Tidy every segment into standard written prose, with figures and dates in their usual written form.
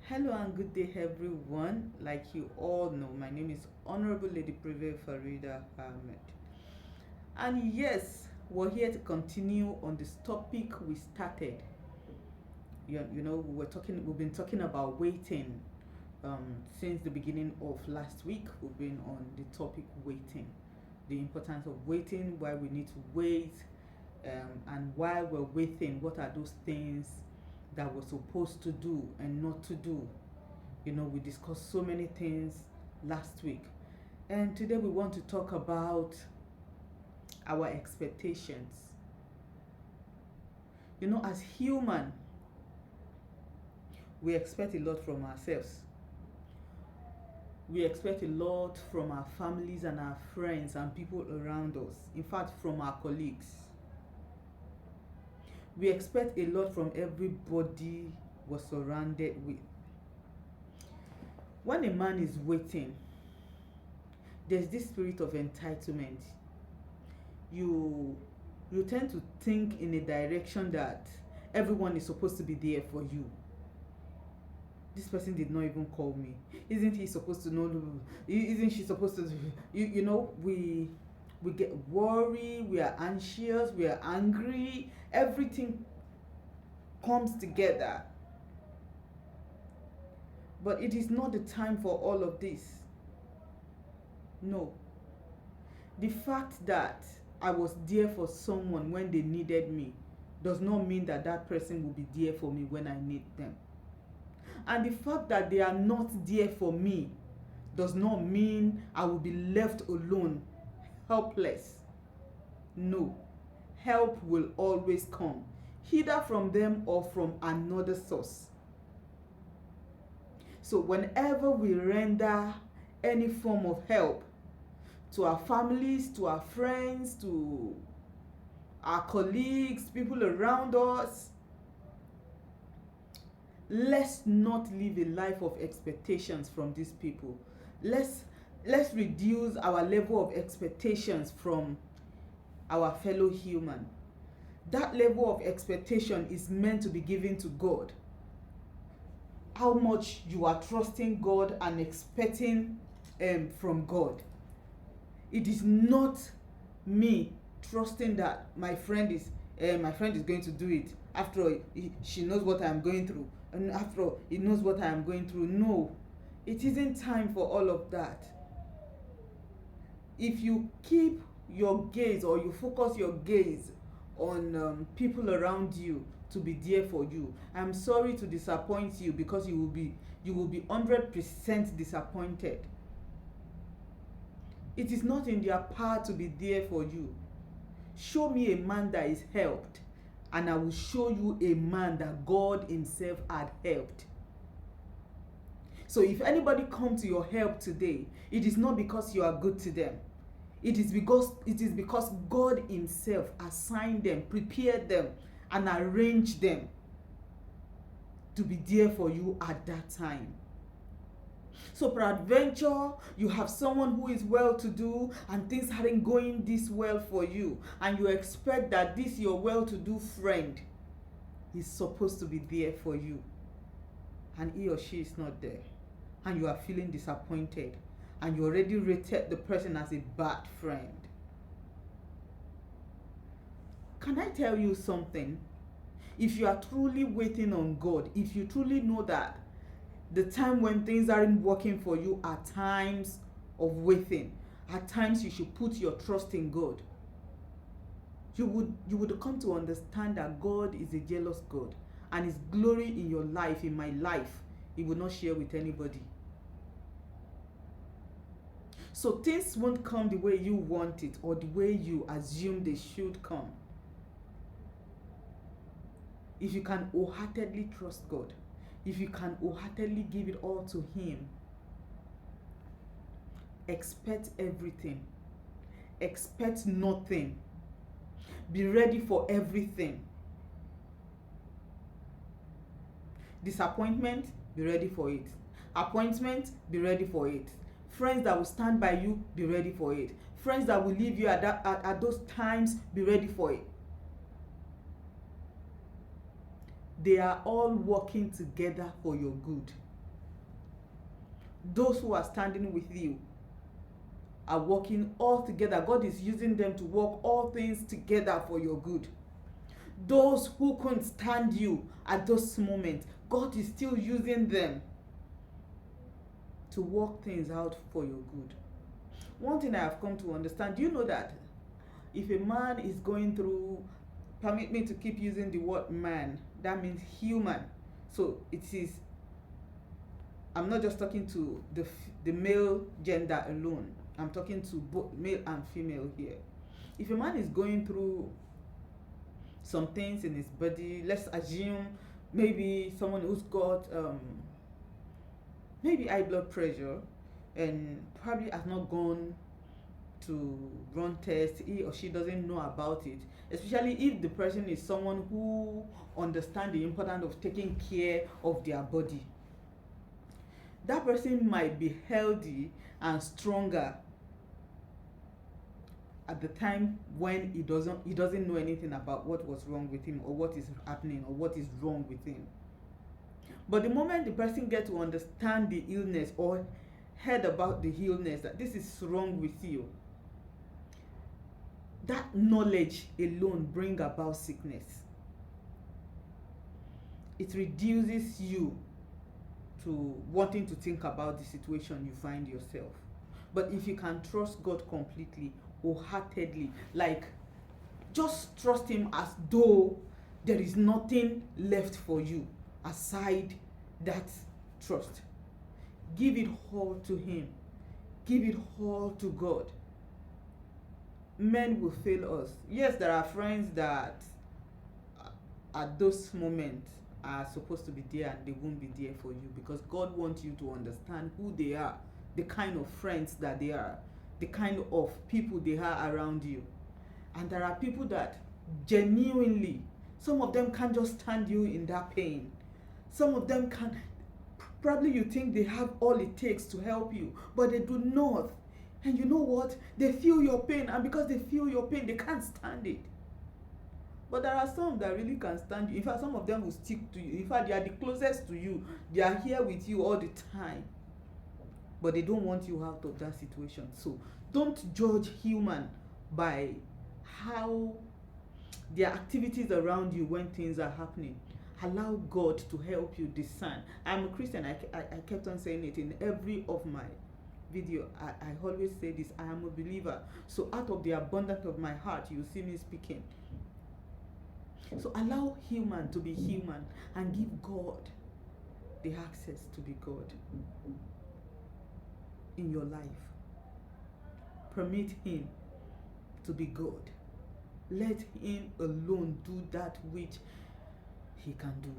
Hello and good day, everyone. Like you all know, my name is Honorable Lady Prive Farida Ahmed. And yes, we're here to continue on this topic we started. We've been talking about waiting since the beginning of last week. We've been on the topic waiting, the importance of waiting, why we need to wait, and while we're waiting, what are those things that we're supposed to do and not to do. We discussed so many things last week, and today we want to talk about our expectations. As human, we expect a lot from ourselves. We expect a lot from our families and our friends and people around us, in fact from our colleagues. We expect a lot from everybody we're surrounded with. When a man is waiting, there's this spirit of entitlement. You tend to think in a direction that everyone is supposed to be there for you. This person did not even call me. Isn't he supposed to know? Isn't she supposed to? We get worried, we are anxious, we are angry. Everything comes together. But it is not the time for all of this. No. The fact that I was there for someone when they needed me does not mean that that person will be there for me when I need them. And the fact that they are not there for me does not mean I will be left alone, helpless. No. Help will always come, either from them or from another source. So whenever we render any form of help to our families, to our friends, to our colleagues, people around us, let's not live a life of expectations from these people. Let's reduce our level of expectations from our fellow human. That level of expectation is meant to be given to God. How much you are trusting God and expecting from God. It is not me trusting that my friend is going to do it. After all, she knows what I am going through, and after all, he knows what I am going through. No, it isn't time for all of that. If you keep your gaze or you focus your gaze on people around you to be there for you, I'm sorry to disappoint you, because you will be 100% disappointed. It is not in their power to be there for you. Show me a man that is helped, and I will show you a man that God himself had helped. So if anybody comes to your help today, it is not because you are good to them. It is because God himself assigned them, prepared them, and arranged them to be there for you at that time. So peradventure, you have someone who is well-to-do and things aren't going this well for you, and you expect that this your well-to-do friend is supposed to be there for you, and he or she is not there, and you are feeling disappointed, and you already rated the person as a bad friend. Can I tell you something? If you are truly waiting on God, if you truly know that the time when things aren't working for you are times of waiting, at times you should put your trust in God. You would come to understand that God is a jealous God, and his glory in your life, in my life, he will not share with anybody. So things won't come the way you want it or the way you assume they should come. If you can wholeheartedly trust God, if you can wholeheartedly give it all to him, expect everything. Expect nothing. Be ready for everything. Disappointment, be ready for it. Appointment, be ready for it. Friends that will stand by you, be ready for it. Friends that will leave you at those times, be ready for it. They are all working together for your good. Those who are standing with you are working all together. God is using them to work all things together for your good. Those who couldn't stand you at those moments, God is still using them to work things out for your good. One thing I have come to understand, do you know that if a man is going through, permit me to keep using the word man, that means human. So it is, I'm not just talking to the male gender alone. I'm talking to both male and female here. If a man is going through some things in his body, let's assume maybe someone who's got maybe high blood pressure and probably has not gone to run tests, he or she doesn't know about it, especially if the person is someone who understands the importance of taking care of their body. That person might be healthy and stronger at the time when he doesn't know anything about what was wrong with him or what is happening or what is wrong with him. But the moment the person gets to understand the illness or heard about the illness, that this is wrong with you, that knowledge alone brings about sickness. It reduces you to wanting to think about the situation you find yourself. But if you can trust God completely, wholeheartedly, like just trust him as though there is nothing left for you aside that trust. Give it all to him. Give it all to God. Men will fail us. Yes, there are friends that at those moments are supposed to be there and they won't be there for you, because God wants you to understand who they are, the kind of friends that they are, the kind of people they are around you. And there are people that genuinely, some of them can't just stand you in that pain. Some of them can, probably you think they have all it takes to help you, but they do not. And you know what? They feel your pain, and because they feel your pain, they can't stand it. But there are some that really can stand you. In fact, some of them will stick to you. In fact, they are the closest to you. They are here with you all the time. But they don't want you out of that situation. So don't judge human by how their activities around you when things are happening. Allow God to help you discern. I'm a Christian. I kept on saying it in every of my video. I always say this. I am a believer. So out of the abundance of my heart, you see me speaking. So allow human to be human and give God the access to be God in your life. Permit him to be God. Let him alone do that which he can do,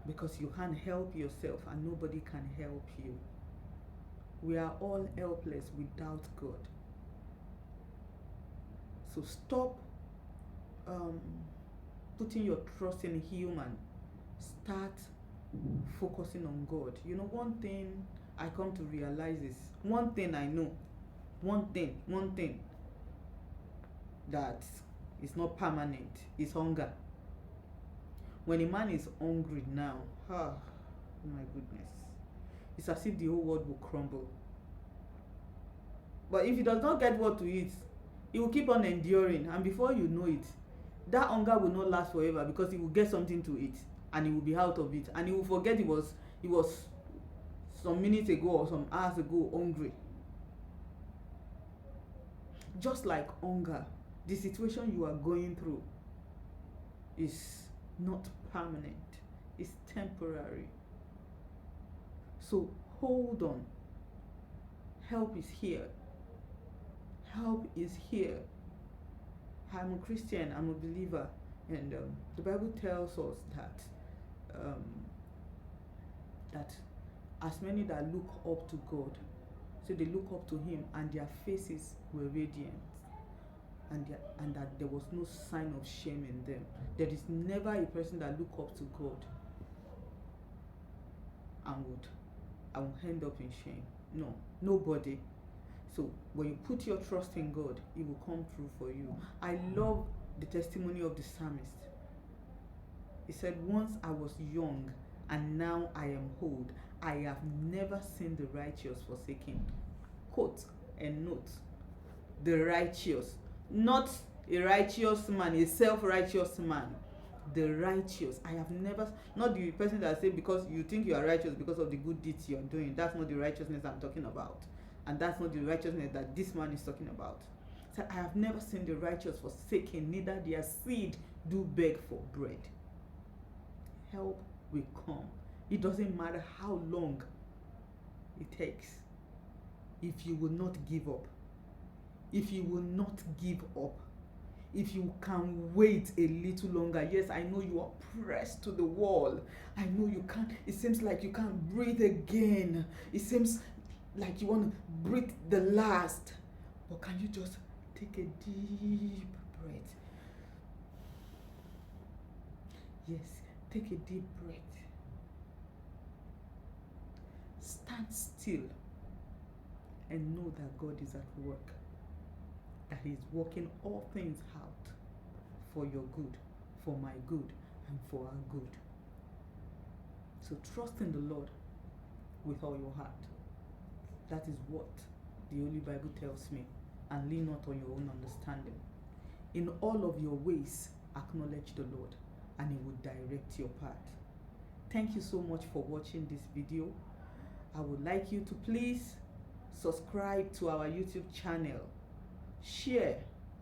because you can't help yourself and nobody can help you. We are all helpless without God. So stop putting your trust in human. Start focusing on God. You know, one thing I come to realize is, one thing I know, one thing that is not permanent is hunger. When a man is hungry now, oh my goodness, it's as if the whole world will crumble. But if he does not get what to eat, he will keep on enduring, and before you know it, that hunger will not last forever, because he will get something to eat and he will be out of it, and he will forget he was some minutes ago or some hours ago hungry. Just like hunger, the situation you are going through is not permanent, it's temporary. So hold on. Help is here. Help is here. I'm a Christian, I'm a believer, and the Bible tells us that as many that look up to God, so they look up to him and their faces were radiant, and that there was no sign of shame in them. There is never a person that look up to God and will end up in shame. No, nobody. So when you put your trust in God, it will come through for you. I love the testimony of the psalmist. He said, once I was young and now I am old, I have never seen the righteous forsaken. Quote and note, the righteous, not a righteous man, a self-righteous man. The righteous. I have never, not the person that say because you think you are righteous because of the good deeds you are doing. That's not the righteousness I'm talking about, and that's not the righteousness that this man is talking about. So I have never seen the righteous forsaken, neither their seed do beg for bread. Help will come. It doesn't matter how long it takes. If you will not give up, if you will not give up, if you can wait a little longer. Yes, I know you are pressed to the wall. I know you can't, it seems like you can't breathe again. It seems like you want to breathe the last. But can you just take a deep breath? Yes, take a deep breath. Stand still and know that God is at work, that He's working all things out for your good, for my good, and for our good. So trust in the Lord with all your heart. That is what the Holy Bible tells me. And lean not on your own understanding. In all of your ways, acknowledge the Lord, and He will direct your path. Thank you so much for watching this video. I would like you to please subscribe to our YouTube channel. Share,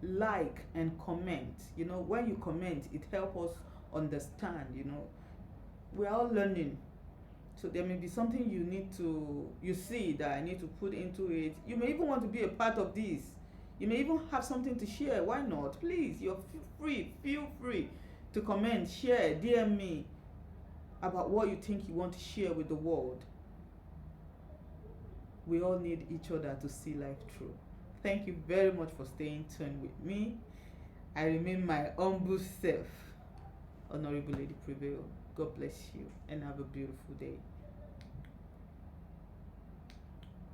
like, and comment. You know, when you comment, it helps us understand. You know, we're all learning. So there may be something you see that I need to put into it. You may even want to be a part of this. You may even have something to share. Why not? Please, feel free to comment, share, DM me about what you think you want to share with the world. We all need each other to see life through. Thank you very much for staying tuned with me. I remain my humble self, Honorable Lady Prevail. God bless you and have a beautiful day.